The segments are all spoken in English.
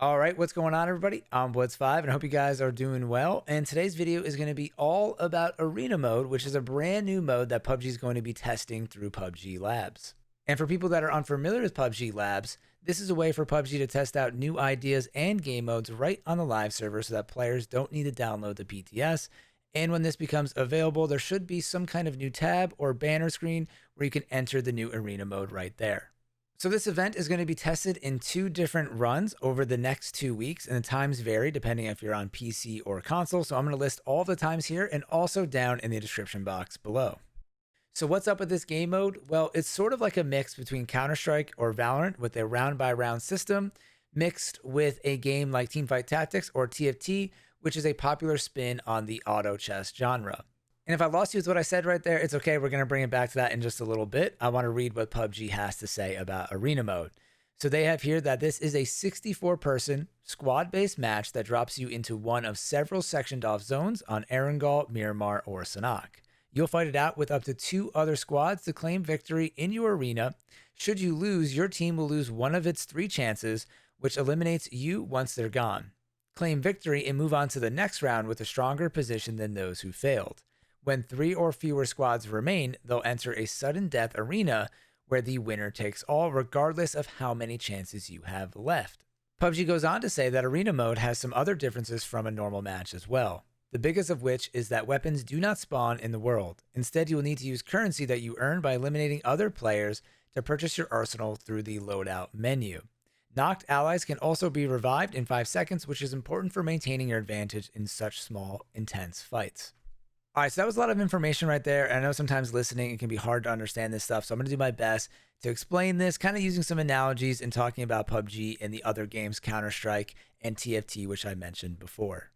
All right, what's going on, everybody? I'm Blitz5, and I hope you guys are doing well. And today's video is going to be all about Arena Mode, which is a brand new mode that PUBG is going to be testing through PUBG Labs. And for people that are unfamiliar with PUBG Labs, this is a way for PUBG to test out new ideas and game modes right on the live server so that players don't need to download the PTS. And when this becomes available, there should be some kind of new tab or banner screen where you can enter the new Arena Mode right there. So this event is going to be tested in 2 different runs over the next 2 weeks, and the times vary depending if you're on PC or console. So I'm going to list all the times here and also down in the description box below. So what's up with this game mode? Well, it's sort of like a mix between Counter-Strike or Valorant with a round-by-round system mixed with a game like Teamfight Tactics or TFT, which is a popular spin on the auto chess genre. And if I lost you with what I said right there, it's okay. We're going to bring it back to that in just a little bit. I want to read what PUBG has to say about Arena Mode. So they have here that this is a 64-person squad-based match that drops you into one of several sectioned off zones on Erangel, Miramar, or Sanhok. You'll fight it out with up to 2 other squads to claim victory in your arena. Should you lose, your team will lose one of its 3 chances, which eliminates you once they're gone. Claim victory and move on to the next round with a stronger position than those who failed. When 3 or fewer squads remain, they'll enter a sudden death arena where the winner takes all, regardless of how many chances you have left. PUBG goes on to say that Arena Mode has some other differences from a normal match as well. The biggest of which is that weapons do not spawn in the world. Instead, you will need to use currency that you earn by eliminating other players to purchase your arsenal through the loadout menu. Knocked allies can also be revived in 5 seconds, which is important for maintaining your advantage in such small, intense fights. All right, so that was a lot of information right there. And I know sometimes listening, it can be hard to understand this stuff. So I'm going to do my best to explain this, kind of using some analogies and talking about PUBG and the other games, Counter-Strike and TFT, which I mentioned before.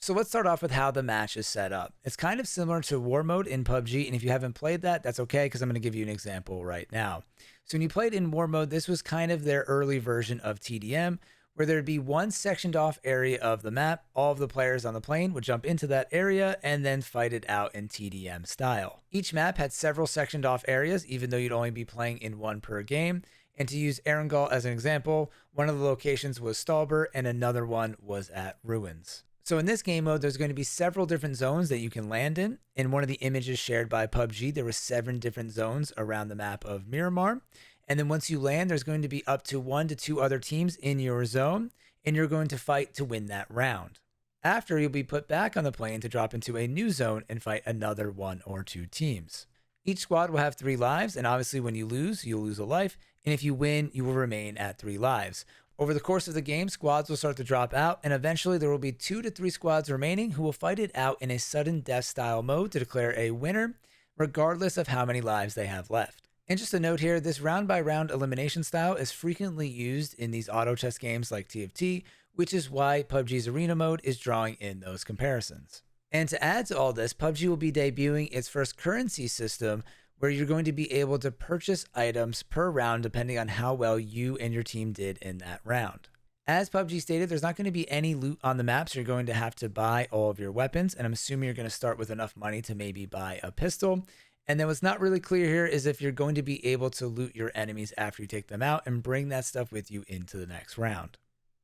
So let's start off with how the match is set up. It's kind of similar to War Mode in PUBG. And if you haven't played that, that's okay, because I'm going to give you an example right now. So when you played in War Mode, this was kind of their early version of TDM, where there'd be one sectioned off area of the map. All of the players on the plane would jump into that area and then fight it out in TDM style. Each map had several sectioned off areas, even though you'd only be playing in one per game. And to use Erangel as an example, one of the locations was Stalber and another one was at Ruins. So in this game mode, there's going to be several different zones that you can land in. In one of the images shared by PUBG, there were 7 different zones around the map of Miramar. And then once you land, there's going to be up to 1 to 2 other teams in your zone, and you're going to fight to win that round. After, you'll be put back on the plane to drop into a new zone and fight another 1 or 2 teams. Each squad will have 3 lives, and obviously when you lose, you'll lose a life, and if you win, you will remain at 3 lives. Over the course of the game, squads will start to drop out, and eventually there will be 2 to 3 squads remaining who will fight it out in a sudden death style mode to declare a winner, regardless of how many lives they have left. And just a note here, this round-by-round elimination style is frequently used in these auto chess games like TFT, which is why PUBG's Arena Mode is drawing in those comparisons. And to add to all this, PUBG will be debuting its first currency system where you're going to be able to purchase items per round depending on how well you and your team did in that round. As PUBG stated, there's not going to be any loot on the map, so you're going to have to buy all of your weapons, and I'm assuming you're going to start with enough money to maybe buy a pistol. And then what's not really clear here is if you're going to be able to loot your enemies after you take them out and bring that stuff with you into the next round.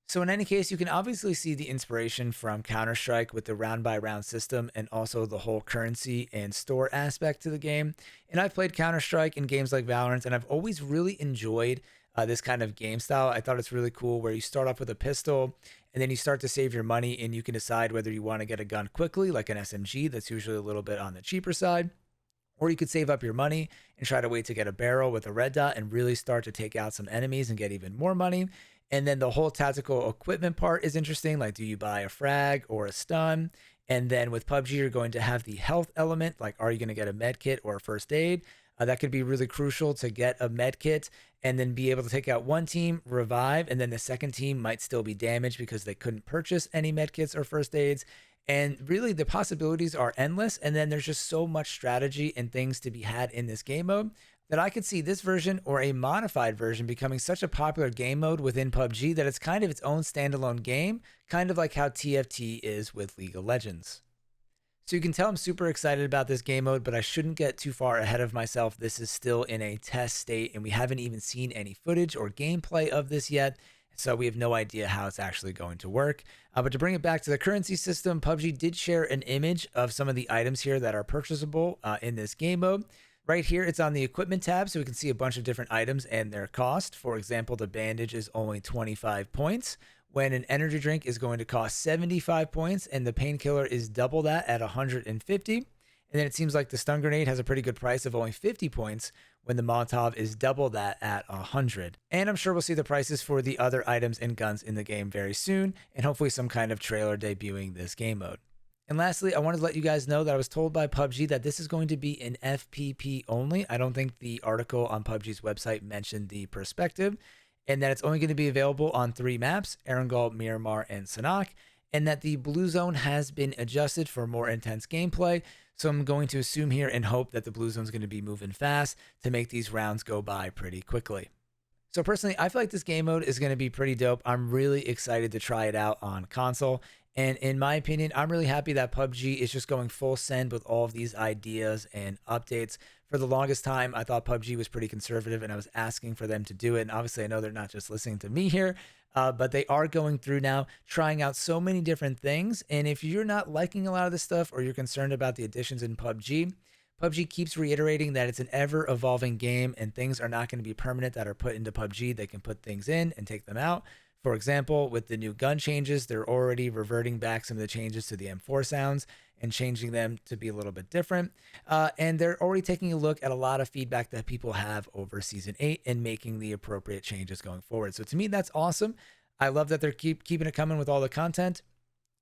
So in any case, you can obviously see the inspiration from Counter-Strike with the round-by-round system and also the whole currency and store aspect to the game. And I've played Counter-Strike in games like Valorant, and I've always really enjoyed this kind of game style. I thought it's really cool where you start off with a pistol and then you start to save your money and you can decide whether you want to get a gun quickly, like an SMG that's usually a little bit on the cheaper side. Or you could save up your money and try to wait to get a barrel with a red dot and really start to take out some enemies and get even more money. And then the whole tactical equipment part is interesting. Like, do you buy a frag or a stun? And then with PUBG, you're going to have the health element. Like, are you going to get a med kit or a first aid? That could be really crucial to get a med kit and then be able to take out one team, revive, and then the second team might still be damaged because they couldn't purchase any med kits or first aids. And really, the possibilities are endless. And then there's just so much strategy and things to be had in this game mode that I could see this version or a modified version becoming such a popular game mode within PUBG that it's kind of its own standalone game, kind of like how TFT is with League of Legends. So you can tell I'm super excited about this game mode, but I shouldn't get too far ahead of myself. This is still in a test state, and we haven't even seen any footage or gameplay of this yet. So we have no idea how it's actually going to work. But to bring it back to the currency system, PUBG did share an image of some of the items here that are purchasable in this game mode. Right here, it's on the equipment tab, so we can see a bunch of different items and their cost. For example, the bandage is only 25 points, when an energy drink is going to cost 75 points, and the painkiller is double that at 150. And then it seems like the stun grenade has a pretty good price of only 50 points, when the Molotov is double that at 100. And I'm sure we'll see the prices for the other items and guns in the game very soon, and hopefully some kind of trailer debuting this game mode. And lastly, I wanted to let you guys know that I was told by PUBG that this is going to be an FPP only. I don't think the article on PUBG's website mentioned the perspective, and that it's only going to be available on 3 maps, Erangel, Miramar, and Sanhok, and that the blue zone has been adjusted for more intense gameplay. So I'm going to assume here and hope that the blue zone is going to be moving fast to make these rounds go by pretty quickly. So personally, I feel like this game mode is going to be pretty dope. I'm really excited to try it out on console. And in my opinion, I'm really happy that PUBG is just going full send with all of these ideas and updates. For the longest time, I thought PUBG was pretty conservative and I was asking for them to do it. And obviously, I know they're not just listening to me here, but they are going through now, trying out so many different things. And if you're not liking a lot of this stuff or you're concerned about the additions in PUBG, PUBG keeps reiterating that it's an ever-evolving game and things are not going to be permanent that are put into PUBG. They can put things in and take them out. For example, with the new gun changes, they're already reverting back some of the changes to the M4 sounds and changing them to be a little bit different. And they're already taking a look at a lot of feedback that people have over Season 8 and making the appropriate changes going forward. So to me, that's awesome. I love that they're keeping it coming with all the content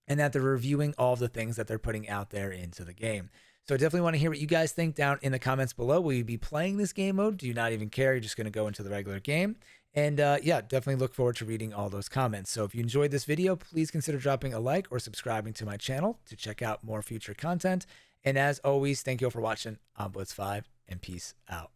and that they're reviewing all the things that they're putting out there into the game. So I definitely want to hear what you guys think down in the comments below. Will you be playing this game mode? Do you not even care? You're just going to go into the regular game? And yeah, definitely look forward to reading all those comments. So if you enjoyed this video, please consider dropping a like or subscribing to my channel to check out more future content. And as always, thank you all for watching. I'm Blitz5, and peace out.